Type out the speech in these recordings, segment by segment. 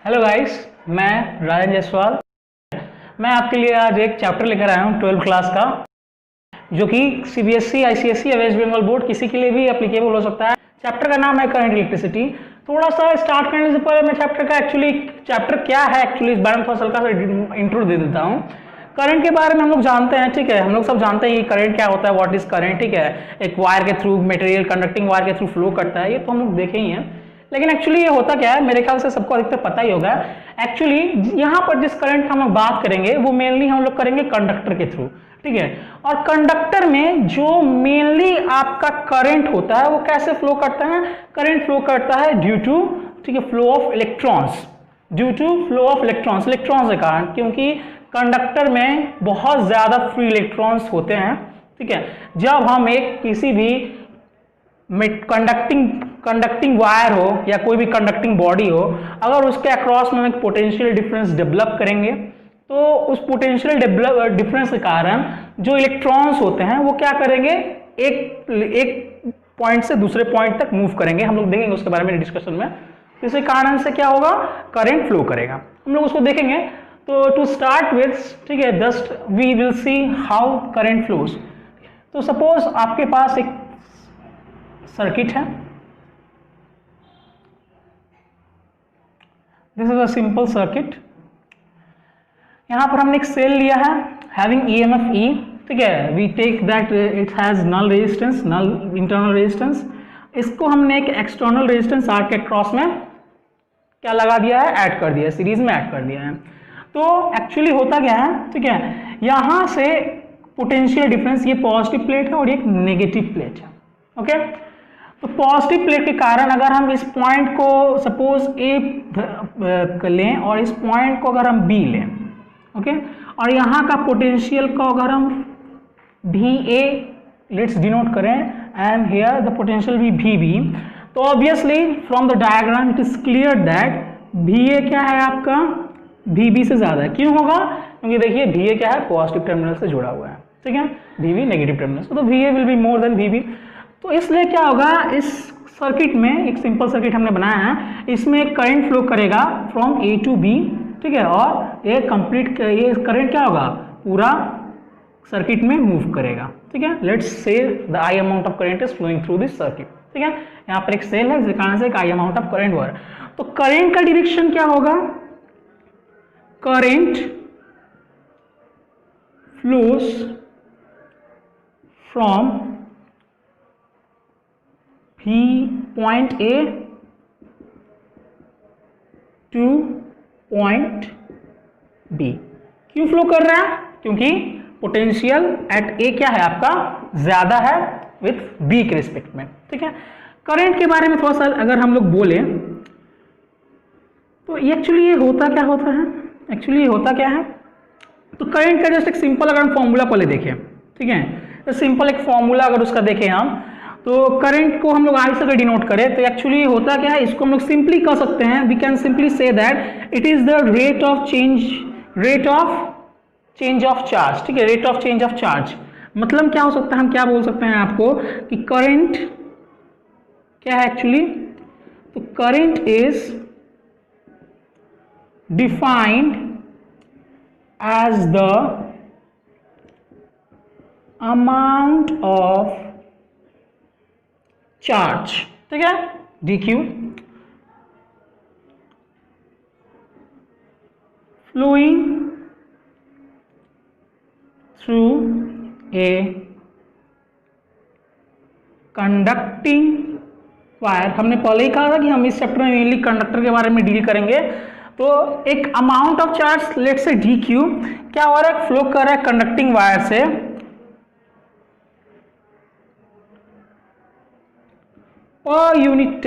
Hello guys, मैं राजन जायसवाल। मैं आपके लिए आज एक चैप्टर लेकर आया हूँ 12th क्लास का, जो कि सीबीएसई, आईसीएसई या वेस्ट बंगाल बोर्ड किसी के लिए भी एप्लीकेबल हो सकता है। चैप्टर का नाम है करंट इलेक्ट्रिसिटी। थोड़ा सा स्टार्ट करने से पहले मैं चैप्टर का चैप्टर क्या है इस बारे में थोड़ा सा हल्का सा इंट्रो दे देता हूँ। करंट के बारे में हम लोग जानते हैं, ठीक है। हम लोग सब जानते हैं कि करंट क्या होता है, व्हाट इज करंट, ठीक है। एक वायर के थ्रू, मटेरियल कंडक्टिंग वायर के थ्रू फ्लो करता है, ये तो हम लोग देखे ही हैं। लेकिन एक्चुअली ये होता क्या है, मेरे ख्याल से सबको अधिकतर पता ही होगा। एक्चुअली यहाँ पर जिस करंट हम लोग बात करेंगे वो मेनली हम लोग करेंगे कंडक्टर के थ्रू, ठीक है। और कंडक्टर में जो मेनली आपका करंट होता है वो कैसे फ्लो करता है? करंट फ्लो करता है ड्यू टू, ठीक है, flow of electrons, due to flow of electrons, electrons के कारण, क्योंकि कंडक्टर में बहुत ज्यादा फ्री इलेक्ट्रॉन्स होते हैं, ठीक है। जब हम एक किसी भी कंडक्टिंग वायर हो या कोई भी कंडक्टिंग बॉडी हो, अगर उसके अक्रॉस में एक पोटेंशियल डिफरेंस डेवलप करेंगे तो उस पोटेंशियल डिफरेंस के कारण जो इलेक्ट्रॉन्स होते हैं वो क्या करेंगे, एक पॉइंट से दूसरे पॉइंट तक मूव करेंगे। हम लोग देखेंगे उसके बारे में डिस्कशन में। इसी कारण से क्या होगा, करंट फ्लो करेगा। हम लोग उसको देखेंगे। तो टू स्टार्ट विथ, ठीक है, just we will see how current flows. तो सपोज आपके पास एक सर्किट है। This is a simple circuit. यहां पर हमने एक सेल लिया है हैविंग ईएमएफ ई, ठीक है। We take that it has null resistance, null internal resistance. इसको हमने एक एक्सटर्नल रेजिस्टेंस आर के क्रॉस में क्या लगा दिया है, ऐड कर दिया है, सीरीज में ऐड कर दिया है। तो एक्चुअली होता क्या है, ठीक है, यहां से पोटेंशियल डिफरेंस, ये पॉजिटिव प्लेट है और एक नेगेटिव प्लेट है, ओके। तो पॉजिटिव प्लेट के कारण अगर हम इस पॉइंट को सपोज ए लें और इस पॉइंट को अगर हम बी लें, ओके, और यहाँ का पोटेंशियल को अगर हम भी ए लेट्स डिनोट करें एंड हियर द पोटेंशियल भी भी बी, तो obviously from the diagram it is clear that भी ए क्या है आपका, भी बी से ज्यादा है। क्यों होगा? क्योंकि देखिए भी ए क्या है, पॉजिटिव टर्मिनल से जुड़ा हुआ है, ठीक है, भी बी नेगेटिव टर्मिनल से, तो भी ए विल बी मोर देन भी बी। तो इसलिए क्या होगा, इस सर्किट में एक सिंपल सर्किट हमने बनाया है, इसमें एक करंट फ्लो करेगा फ्रॉम ए टू बी, ठीक है, और ये कंप्लीट, ये करंट क्या होगा, पूरा सर्किट में मूव करेगा, ठीक है। Let's say the I amount of current is flowing through this circuit, ठीक है। यहाँ पर एक सेल है जिस कारण से एक आई अमाउंट ऑफ करंट हुआ है। तो करंट का डायरेक्शन क्या होगा, current flows from point A to point B. क्यों फ्लो कर रहा है? क्योंकि पोटेंशियल एट ए क्या है आपका, ज्यादा है विथ बी के रिस्पेक्ट में, ठीक है। करंट के बारे में थोड़ा सा अगर हम लोग बोले तो एक्चुअली ये होता क्या होता है, एक्चुअली ये होता क्या है, तो करंट का जस्ट एक सिंपल अगर हम फॉर्मूला पहले देखें, ठीक है, तो सिंपल एक फॉर्मूला अगर उसका देखें हम, तो करंट को हम लोग आई से अगर डिनोट करें तो एक्चुअली होता क्या है, इसको हम लोग सिंपली कह सकते हैं, we can simply say that it is the rate of change of charge, ठीक है, rate of change of charge. मतलब क्या हो सकता है, हम क्या बोल सकते हैं आपको कि करंट क्या है एक्चुअली, तो current is defined as the amount of charge, ठीक है, dq flowing through a conducting wire। हमने पहले ही कहा था कि हम इस चैप्टर में मेनली कंडक्टर के बारे में डील करेंगे। तो एक अमाउंट ऑफ चार्ज लेट से डी क्यू क्या हो रहा है, फ्लो कर रहा है कंडक्टिंग वायर से पर यूनिट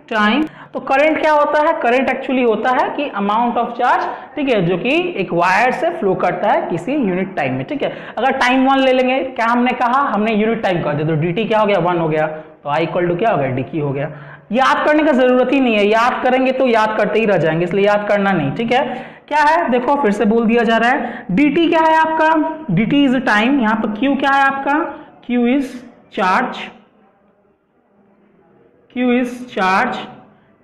टाइम। तो करंट क्या होता है, करंट एक्चुअली होता है कि अमाउंट ऑफ चार्ज, ठीक है, जो कि एक वायर से फ्लो करता है किसी यूनिट टाइम में, ठीक है। अगर टाइम 1 ले लेंगे, क्या हमने कहा, हमने यूनिट टाइम कर दिया, तो dt क्या हो गया, 1 हो गया, तो I इक्वल टू क्या हो गया, dq हो गया। याद करने का जरूरत ही नहीं है, याद करेंगे तो याद करते ही रह जाएंगे, इसलिए याद करना नहीं, ठीक है। क्या है, देखो फिर से बोल दिया जा रहा है, dt क्या है आपका, dt इज टाइम, यहाँ पर q क्या है आपका, q is charge, Q is charge,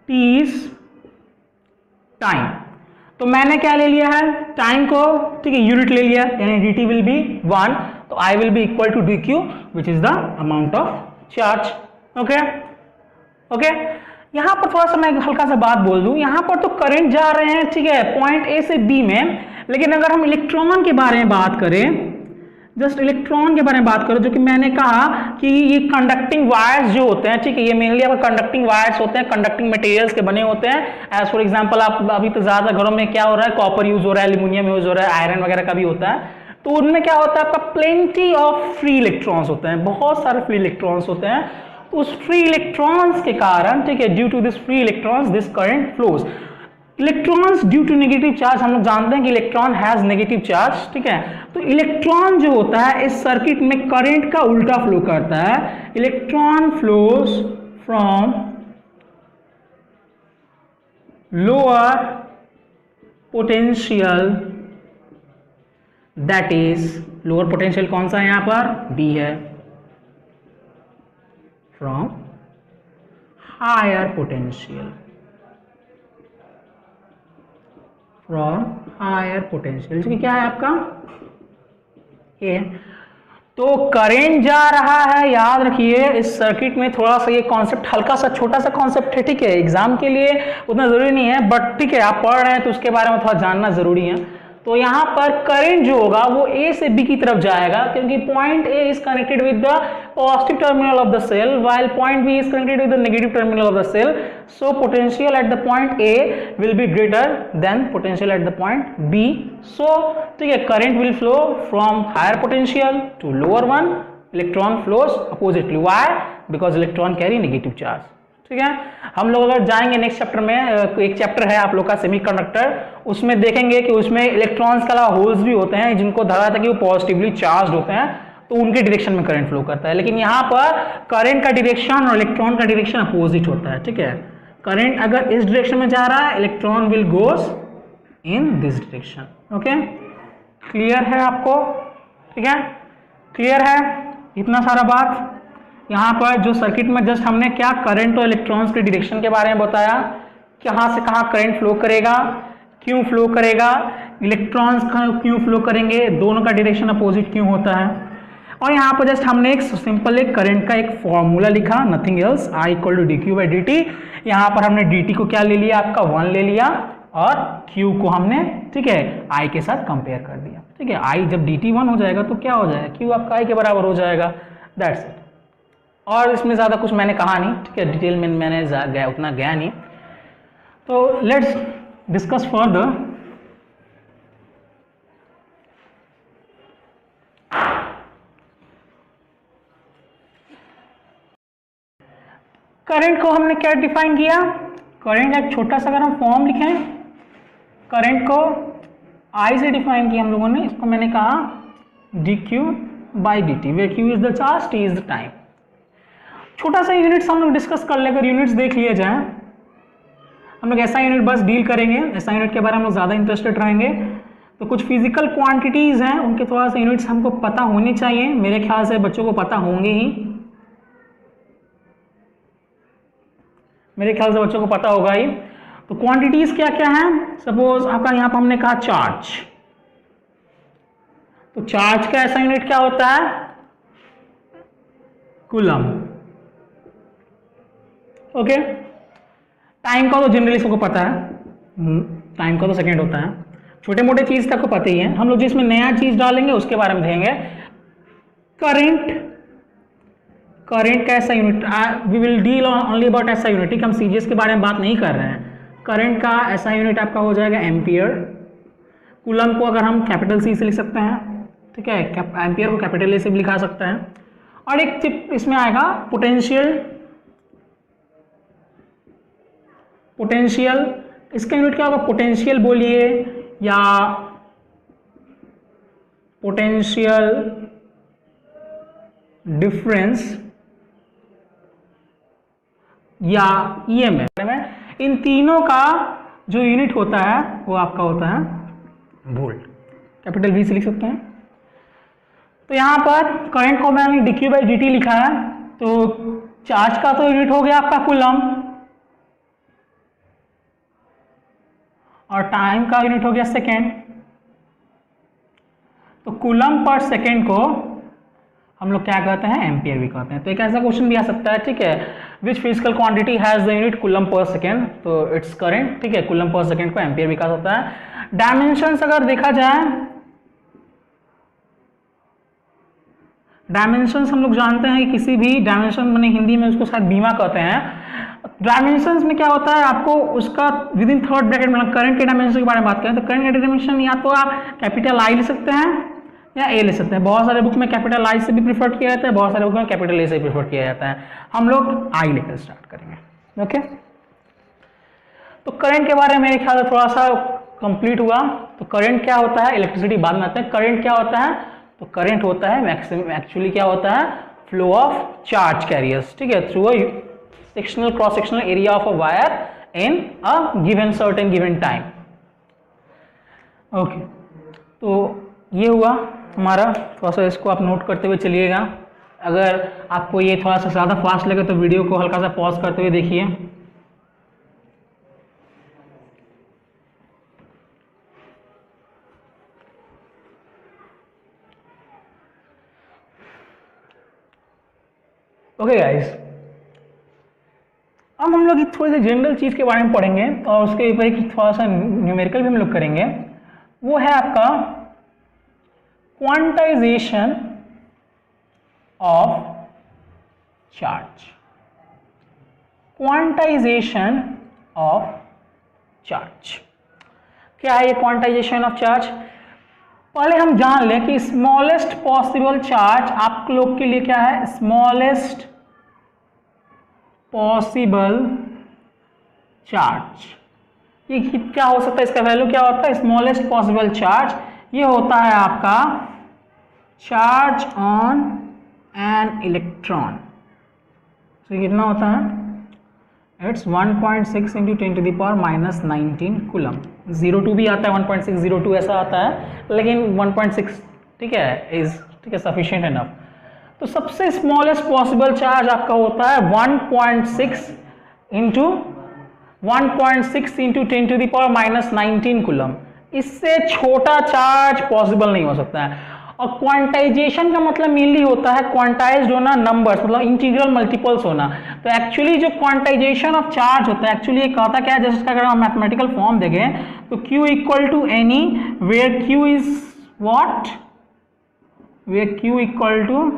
T is time. तो मैंने क्या ले लिया है, टाइम को, ठीक है, यूनिट ले लिया, यानी dt विल बी 1, तो I will be equal to dq which is the amount of charge. Okay okay, यहां पर थोड़ा सा मैं हल्का सा बात बोल दूं, यहां पर तो करंट जा रहे हैं, ठीक है, पॉइंट ए से बी में, लेकिन अगर हम इलेक्ट्रॉन के बारे में बात करें, जस्ट इलेक्ट्रॉन के बारे में बात करो, जो कि मैंने कहा कि ये कंडक्टिंग वायर्स जो होते हैं, ठीक है, ये मेनली आपके कंडक्टिंग वायर्स होते हैं, कंडक्टिंग मटेरियल्स के बने होते हैं। एज फॉर एग्जांपल आप अभी तो ज्यादा घरों में क्या हो रहा है, कॉपर यूज हो रहा है, एल्यूमिनियम यूज हो रहा है, आयरन वगैरह का भी होता है। तो उनमें क्या होता है, आपका प्लेंटी ऑफ फ्री इलेक्ट्रॉन्स होते हैं, बहुत सारे फ्री इलेक्ट्रॉन्स होते हैं। तो उस फ्री इलेक्ट्रॉन्स के कारण, ठीक है, due to this free electrons this current flows. Electrons due to negative charge, हम लोग जानते हैं कि इलेक्ट्रॉन हैज नेगेटिव चार्ज, ठीक है, तो इलेक्ट्रॉन जो होता है इस सर्किट में करंट का उल्टा फ्लो करता है। Electron flows from lower potential, that is lower potential कौन सा है यहां पर, बी है, from higher potential, from higher potential, जो कि क्या है आपका ये। तो करंट जा रहा है, याद रखिए इस सर्किट में, थोड़ा सा ये कॉन्सेप्ट हल्का सा छोटा सा कॉन्सेप्ट है, ठीक है, एग्जाम के लिए उतना जरूरी नहीं है, बट ठीक है आप पढ़ रहे हैं तो उसके बारे में थोड़ा जानना जरूरी है। तो यहां पर करंट जो होगा वो ए से बी की तरफ जाएगा, क्योंकि point A is connected with the positive terminal of the cell, while point B is connected with the negative terminal of the cell. So potential at the point A will be greater than potential at the point B. So ठीक है, current will flow from higher potential to lower one, electron flows oppositely, why, because electron carry negative charge. ठीक है, हम लोग अगर जाएंगे next chapter में, एक चैप्टर है आप लोग का सेमीकंडक्टर, उसमें देखेंगे कि उसमें इलेक्ट्रॉन्स के अलावा होल्स भी होते हैं जिनको धरा था कि वो पॉजिटिवली चार्ज होते हैं, तो उनके डायरेक्शन में करंट फ्लो करता है। लेकिन यहाँ पर करंट का डायरेक्शन और इलेक्ट्रॉन का डायरेक्शन अपोजिट होता है। ठीक है, करंट अगर इस डायरेक्शन में जा रहा है, electron will goes in this direction. Okay, clear है आपको? ठीक है, क्लियर है इतना सारा बात। यहाँ पर जो सर्किट में जस्ट हमने क्या करंट और इलेक्ट्रॉन्स के डायरेक्शन के बारे में बताया, कहाँ से कहाँ करंट फ्लो करेगा, क्यों फ्लो करेगा, इलेक्ट्रॉन्स क्यों फ्लो करेंगे, दोनों का डायरेक्शन अपोजिट क्यों होता है। और यहाँ पर जस्ट हमने एक सिंपल एक करंट का एक फॉर्मूला लिखा, nothing else, I equal to D Q by D T. यहाँ पर हमने dt को क्या ले लिया, आपका 1 ले लिया, और q को हमने, ठीक है, I के साथ कंपेयर कर दिया। ठीक है, I जब dt 1 हो जाएगा तो क्या हो जाएगा, q आपका I के बराबर हो जाएगा। दैट्स इट, और इसमें ज़्यादा कुछ मैंने कहा नहीं। ठीक है, डिटेल में मैंने उतना गया नहीं। तो लेट्स डिस्कस फर्दर। करंट को हमने क्या डिफाइन किया, करंट एक छोटा सा अगर हम फॉर्म लिखें, करंट को I से डिफाइन किया हम लोगों ने, इसको मैंने कहा dq by dt, where q is the charge, t is the time. छोटा सा यूनिट्स हम लोग डिस्कस कर लेकर यूनिट्स देख लिए जाए। हम लोग ऐसा यूनिट बस डील करेंगे, ऐसा यूनिट के बारे में हम लोग ज़्यादा इंटरेस्टेड रहेंगे। तो कुछ फिजिकल क्वांटिटीज़ हैं, उनके थोड़ा सा यूनिट्स हमको पता होने चाहिए, मेरे ख्याल से बच्चों को पता होंगे ही, मेरे ख्याल से बच्चों को पता होगा ही। तो क्वांटिटीज़ क्या क्या हैं, सपोज आपका यहाँ पर हमने कहा चार्ज, तो चार्ज का ऐसा यूनिट क्या होता है, कूलम। ओके, टाइम का तो जनरली सबको पता है, टाइम का तो सेकंड होता है, छोटे मोटे चीज तक को पता ही है। हम लोग जिसमें नया चीज डालेंगे उसके बारे में देखेंगे। करंट, करंट का ऐसा unit, we will deal only about ऐसा यूनिट, ठीक, हम सीजीएस के बारे में बात नहीं कर रहे हैं। करंट का ऐसा यूनिट आपका हो जाएगा एम्पियर। कूलम को अगर हम कैपिटल सी से लिख सकते हैं, ठीक है, एम्पियर को कैपिटल ए से भी लिखा सकते हैं। और एक टिप इसमें आएगा पोटेंशियल, पोटेंशियल इसका यूनिट क्या होगा, पोटेंशियल बोलिए या पोटेंशियल डिफरेंस या ईएमएफ, इन तीनों का जो यूनिट होता है वो आपका होता है वोल्ट, कैपिटल वी से लिख सकते हैं। तो यहां पर करंट को मैंने dq बाई dt लिखा है, तो चार्ज का तो यूनिट हो गया आपका कूलम, और टाइम का यूनिट हो गया सेकेंड। तो कूलम पर सेकेंड को हम लोग क्या कहते हैं, एम्पियर भी कहते हैं। तो एक ऐसा क्वेश्चन भी आ सकता है, ठीक है, which physical quantity has the unit coulomb per second, तो इट्स करंट, ठीक है, कूलम पर सेकेंड को एम्पियर भी कहा जाता है। डायमेंशंस अगर देखा जाए, डायमेंशंस हम लोग जानते हैं कि किसी भी डायमेंशन, मैंने हिंदी में उसको शायद बीमा कहते हैं। डायमेंशंस में क्या होता है, आपको उसका विद इन थर्ड ब्रैकेट में करंट के डायमेंशन के बारे में बात करें तो करंट के डायमेंशन या तो आप कैपिटल आई ले सकते हैं या ए ले सकते हैं। बहुत सारे बुक में कैपिटल आई से भी प्रीफर किया जाता है, बहुत सारे बुक में कैपिटल ए से भी प्रीफर किया जाता है। हम लोग आई लेकर स्टार्ट करेंगे। ओके, तो करंट के बारे में मेरे ख्याल से थोड़ा सा कंप्लीट हुआ। तो करंट क्या होता है, इलेक्ट्रिसिटी बाद में आते हैं। करंट क्या होता है, तो करंट होता है मैक्सिमम, एक्चुअली क्या होता है, फ्लो ऑफ चार्ज कैरियर्स, ठीक है, through a sectional cross sectional area of a wire in a given certain given time. Okay, तो ये हुआ हमारा, थोड़ा सा इसको आप नोट करते हुए चलिएगा। अगर आपको ये थोड़ा सा ज़्यादा फास्ट लगे तो वीडियो को हल्का सा पॉज करते हुए देखिए। ओके गाइस, अब हम लोग थोड़ी सी जनरल चीज़ के बारे में पढ़ेंगे और उसके ऊपर एक थोड़ा सा न्यूमेरिकल भी हम लोग करेंगे। वो है आपका quantization of charge. Quantization of charge क्या है, ये क्वांटाइजेशन ऑफ चार्ज? पहले हम जान लें कि स्मॉलेस्ट पॉसिबल चार्ज आप लोग के लिए क्या है, स्मॉलेस्ट पॉसिबल चार्ज। ये क्या हो सकता है, इसका वैल्यू क्या होता है, स्मॉलेस्ट पॉसिबल चार्ज ये होता है आपका चार्ज ऑन एन इलेक्ट्रॉन। तो कितना होता है, इट्स 1.6 इंटू 10⁻⁻19 कूलम। 02 भी आता है, 1.602 ऐसा आता है, लेकिन 1.6 ठीक है इज, ठीक है, सफिशिएंट इनफ। तो सबसे स्मॉलेस्ट पॉसिबल चार्ज आपका होता है 1.6 इंटू 10⁻⁻19 कूलम। इससे छोटा चार्ज पॉसिबल नहीं हो सकता है। और क्वांटाइजेशन का मतलब मेनली होता है क्वांटाइज्ड होना, नंबर्स मतलब इंटीग्रल मल्टीपल्स होना। तो एक्चुअली जो क्वांटाइजेशन ऑफ चार्ज होता है, एक्चुअली ये कहता क्या है, जैसे इसका अगर हम मैथमेटिकल फॉर्म देखें तो Q equal to n e where Q is what, where Q equal to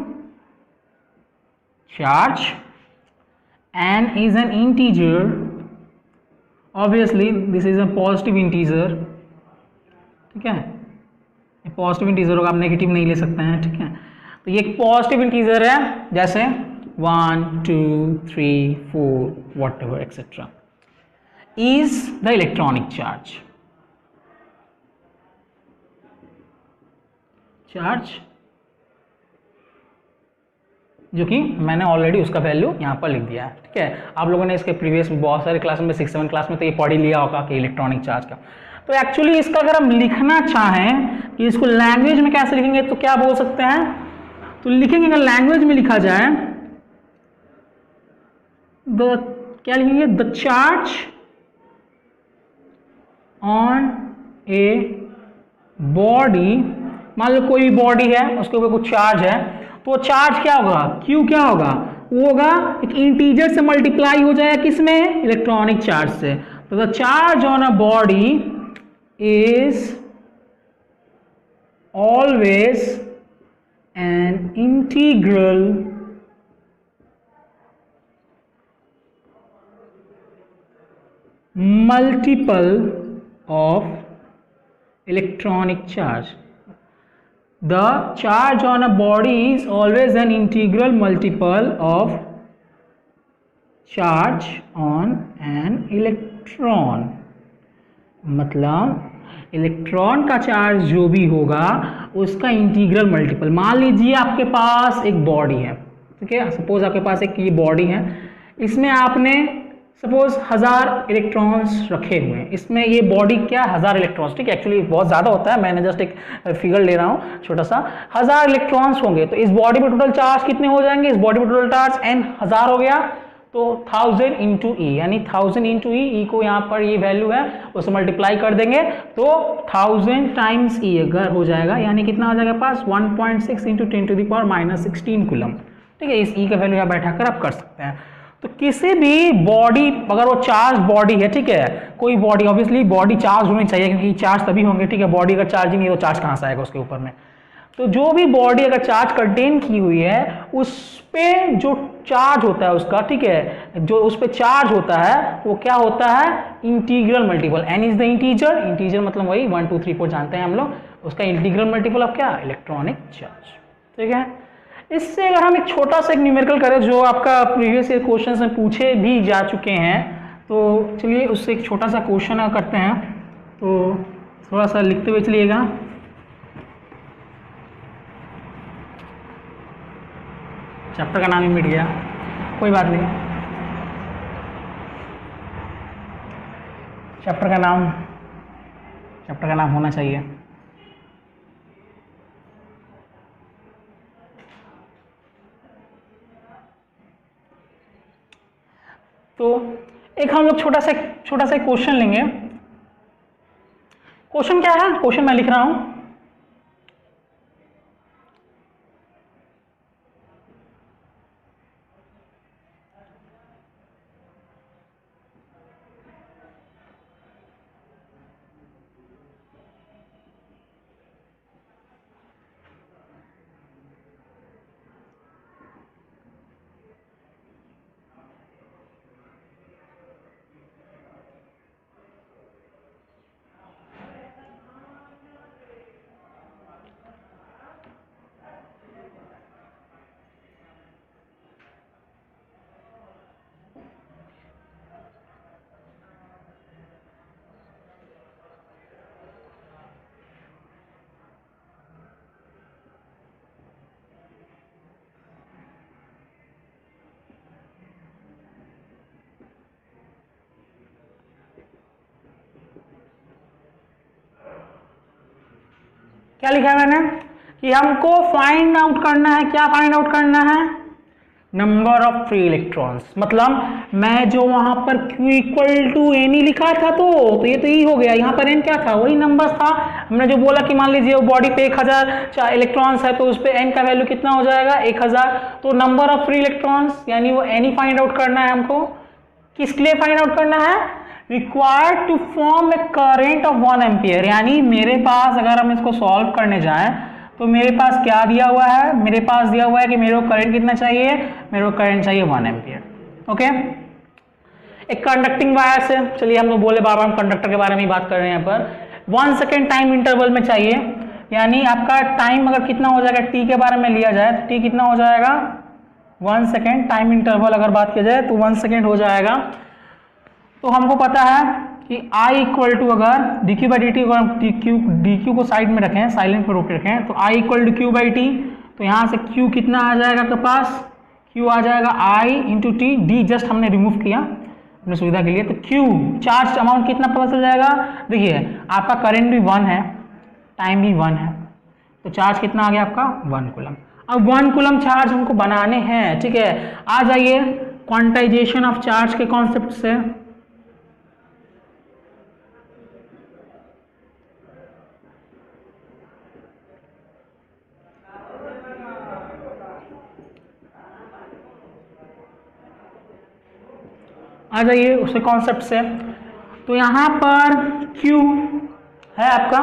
charge, n is an integer, obviously this is a positive integer, ठीक है, ये पॉजिटिव इंटीजर होगा, आप नेगेटिव नहीं ले सकते हैं, ठीक है। तो ये एक पॉजिटिव इंटीजर है, जैसे 1 2 3 4 what ever etcetera, is the electronic charge. Charge जो कि मैंने ऑलरेडी उसका वैल्यू यहाँ पर लिख दिया है, ठीक है। आप लोगों ने इसके प्रीवियस बहुत सारे क्लास में 6-7 क्लास में तो ये पढ़ ही लिया होगा कि इलेक्ट्रॉनिक चार्ज का। तो एक्चुअली इसका अगर हम लिखना चाहें कि इसको लैंग्वेज में कैसे लिखेंगे तो क्या बोल सकते हैं, तो लिखेंगे अगर लैंग्वेज में लिखा जाए क्या लिखेंगे, the charge on a body, मान लो कोई बॉडी है उसके ऊपर कुछ चार्ज है, तो चार्ज क्या होगा, Q क्या होगा, वो होगा एक इंटीजर से मल्टीप्लाई हो जाएगा किसमें, इलेक्ट्रॉनिक चार्ज से। तो the charge on a body is always an integral multiple of electronic charge. The charge on a body is always an integral multiple of charge on an electron. मतलब electron का charge जो भी होगा उसका integral multiple. मान लीजिए आपके पास एक बॉडी है, ठीक है, सपोज आपके पास एक ये बॉडी है, इसमें आपने सपोज 1000 इलेक्ट्रॉन्स रखे हुए हैं, इसमें ये बॉडी क्या 1000 इलेक्ट्रॉन्स, ठीक है, एक्चुअली बहुत ज़्यादा होता है, मैंने जस्ट एक फिगर ले रहा हूँ छोटा सा। 1000 इलेक्ट्रॉन्स होंगे तो इस बॉडी पे टोटल चार्ज कितने हो जाएंगे, इस बॉडी पे टोटल चार्ज n 1000 हो गया, तो 1000 इंटू ई, यानी 1000 इंटू ई को यहाँ पर ये वैल्यू है उसे मल्टीप्लाई कर देंगे तो 1000 टाइम्स ई अगर हो जाएगा, यानी कितना आ जाएगा पास 1.6 इंटू 10⁻16 कूलम, ठीक है। इस ई का वैल्यू यहाँ बैठा कर आप कर सकते हैं। तो किसी भी बॉडी, अगर वो चार्ज बॉडी है, ठीक है, कोई बॉडी, ऑब्वियसली बॉडी चार्ज होनी चाहिए क्योंकि चार्ज तभी होंगे, ठीक है, बॉडी अगर चार्ज ही नहीं है तो चार्ज कहाँ से आएगा उसके ऊपर में। तो जो भी बॉडी अगर चार्ज कंटेन की हुई है उस पे जो चार्ज होता है उसका, ठीक है, जो उस पे चार्ज होता है वो क्या होता है, integral multiple, n is the integer, integer मतलब वही 1 2 3 4 जानते हैं हम लोग, उसका इंटीग्रल मल्टीपल ऑफ क्या, इलेक्ट्रॉनिक चार्ज, ठीक है। इससे अगर हम एक छोटा सा एक न्यूमेरिकल करें जो आपका प्रीवियस ईयर क्वेश्चन में पूछे भी जा चुके हैं, तो चलिए उससे एक छोटा सा क्वेश्चन करते हैं, तो थोड़ा सा लिखते हुए चलिएगा। चैप्टर का नाम ही मिट गया, कोई बात नहीं, चैप्टर का नाम होना चाहिए। तो एक हम लोग छोटा सा क्वेश्चन लेंगे। क्वेश्चन क्या है, क्वेश्चन मैं लिख रहा हूं, क्या लिखा है मैंने कि हमको फाइंड आउट करना है, क्या फाइंड आउट करना है, नंबर ऑफ फ्री इलेक्ट्रॉन्स। मतलब मैं जो वहां पर Q इक्वल टू एन ही लिखा था, तो ये तो ई हो गया, यहाँ पर एन क्या था, वही नंबर था। हमने जो बोला कि मान लीजिए वो बॉडी पे 1000 इलेक्ट्रॉन्स है तो उस पर एन का वैल्यू कितना हो जाएगा 1000, तो नंबर ऑफ फ्री इलेक्ट्रॉन्स यानी वो एन ही फाइंड आउट करना है हमको। किसके लिए फाइंड आउट करना है, required to form a current of 1 ampere. यानी मेरे पास अगर हम इसको सॉल्व करने जाएं तो मेरे पास क्या दिया हुआ है, मेरे पास दिया हुआ है कि मेरे को करंट कितना चाहिए, मेरे को करंट चाहिए 1 एम्पियर, ओके। एक कंडक्टिंग वायर से, चलिए हम लोग बोले बाबा हम कंडक्टर के बारे में बात कर रहे हैं यहाँ पर, 1 सेकेंड टाइम इंटरवल में चाहिए, यानी आपका टाइम अगर कितना हो जाएगा, टी के बारे में लिया जाए तो टी कितना हो जाएगा 1 सेकेंड, टाइम इंटरवल अगर बात की जाए तो 1 सेकेंड हो जाएगा। तो हमको पता है कि I इक्वल टू अगर D Q by D T, D Q को साइड में रखें, साइलेंट पर रोके रखें, तो I equal to Q by T, तो यहाँ से Q कितना आ जाएगा आपके पास, Q आ जाएगा I into T, D just हमने रिमूव किया अपने सुविधा के लिए, तो Q चार्ज अमाउंट कितना पता चल जाएगा, देखिए आपका करंट भी 1 है, टाइम भी 1 है, तो चार्ज कितना आ गया आपका 1 कूलम। अब 1 कूलम चार्ज हमको बनाने हैं, ठीक है। आ जाइए क्वांटाइजेशन ऑफ चार्ज के कॉन्सेप्ट से, आ जाइए उसके कॉन्सेप्ट से। तो यहाँ पर Q है आपका,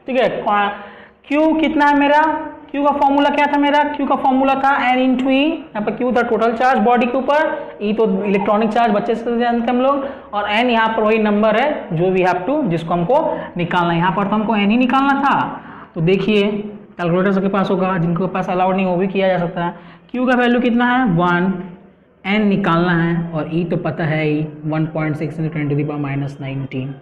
ठीक है, Q कितना है मेरा, Q का फॉर्मूला क्या था मेरा, Q का फॉर्मूला था N इंटू ई, यहाँ पर Q था टोटल चार्ज बॉडी के ऊपर, E तो इलेक्ट्रॉनिक चार्ज बच्चे से जानते हम लोग, और N यहाँ पर वही नंबर है जो वी हैव टू, जिसको हमको निकालना है। यहाँ पर तो हमको N ही निकालना था, तो देखिए कैलकुलेटर सबके पास होगा, जिनके पास अलाउड नहीं वो भी किया जा सकता है। Q का वैल्यू कितना है 1, N निकालना है, और E तो पता है ही 1.6 इंटू 10⁻19,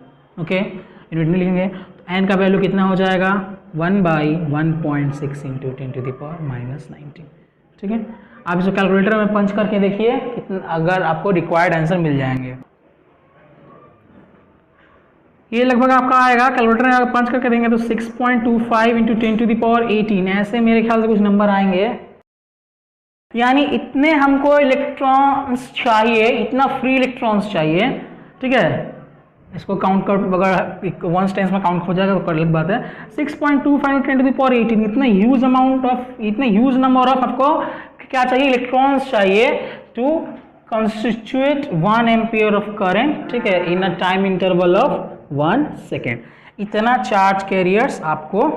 ओके, यूनिट में लिखेंगे तो N का वैल्यू कितना हो जाएगा 1/1.6 इंटू 10⁻19, ठीक है। आप इसको कैलकुलेटर में पंच करके देखिए कितना, अगर आपको रिक्वायर्ड आंसर मिल जाएंगे। ये लगभग आपका आएगा, कैलकुलेटर में अगर पंच करके देंगे तो 6.25 इंटू 10⁻18 ऐसे मेरे ख्याल से कुछ नंबर आएंगे। यानी इतने हमको इलेक्ट्रॉन्स चाहिए, इतना फ्री इलेक्ट्रॉन्स चाहिए, ठीक है। इसको काउंट कर, अगर वंस टेंस में काउंट हो जाएगा तो अलग बात है। 6.25 10⁻18 इतना ह्यूज अमाउंट ऑफ, इतने ह्यूज नंबर ऑफ आपको क्या चाहिए, इलेक्ट्रॉन्स चाहिए to constitute 1 ampere of current, ठीक है, in a time interval of 1 second. इतना चार्ज कैरियर्स आपको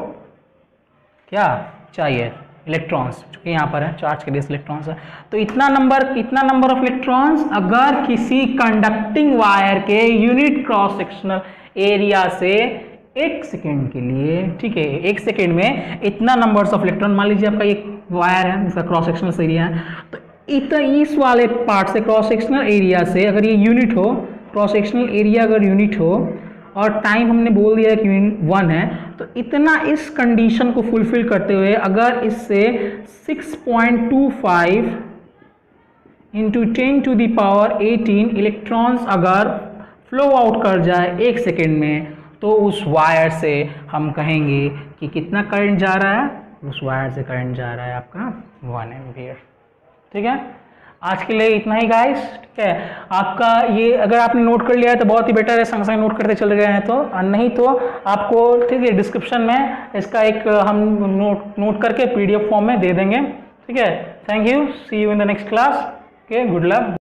क्या चाहिए, इलेक्ट्रॉन्स, क्योंकि यहाँ पर है चार्ज कैरियर्स इलेक्ट्रॉन्स है। तो इतना नंबर ऑफ इलेक्ट्रॉन्स अगर किसी कंडक्टिंग वायर के यूनिट क्रॉस सेक्शनल एरिया से 1 सेकेंड के लिए, ठीक है, 1 सेकेंड में इतना नंबर्स ऑफ इलेक्ट्रॉन, मान लीजिए आपका एक वायर है जिसका क्रॉस सेक्शनल एरिया है, तो इतना इस वाले पार्ट से क्रॉस सेक्शनल एरिया से अगर ये यूनिट हो, क्रॉस सेक्शनल एरिया अगर यूनिट हो और टाइम हमने बोल दिया कि 1 है, तो इतना इस कंडीशन को फुलफिल करते हुए अगर इससे 6.25 इंटू 10⁻18 इलेक्ट्रॉन्स अगर फ्लो आउट कर जाए 1 सेकेंड में, तो उस वायर से हम कहेंगे कि कितना करंट जा रहा है, उस वायर से करंट जा रहा है आपका 1 एम्पियर। ठीक है, आज के लिए इतना ही गाइस, ठीक है। आपका ये अगर आपने नोट कर लिया है तो बहुत ही बेटर है, संग संग नोट करते चले गए हैं तो, नहीं तो आपको, ठीक है, डिस्क्रिप्शन में इसका एक हम नोट करके PDF फॉर्म में दे देंगे, ठीक है। Thank you, see you in the next class, okay, good luck.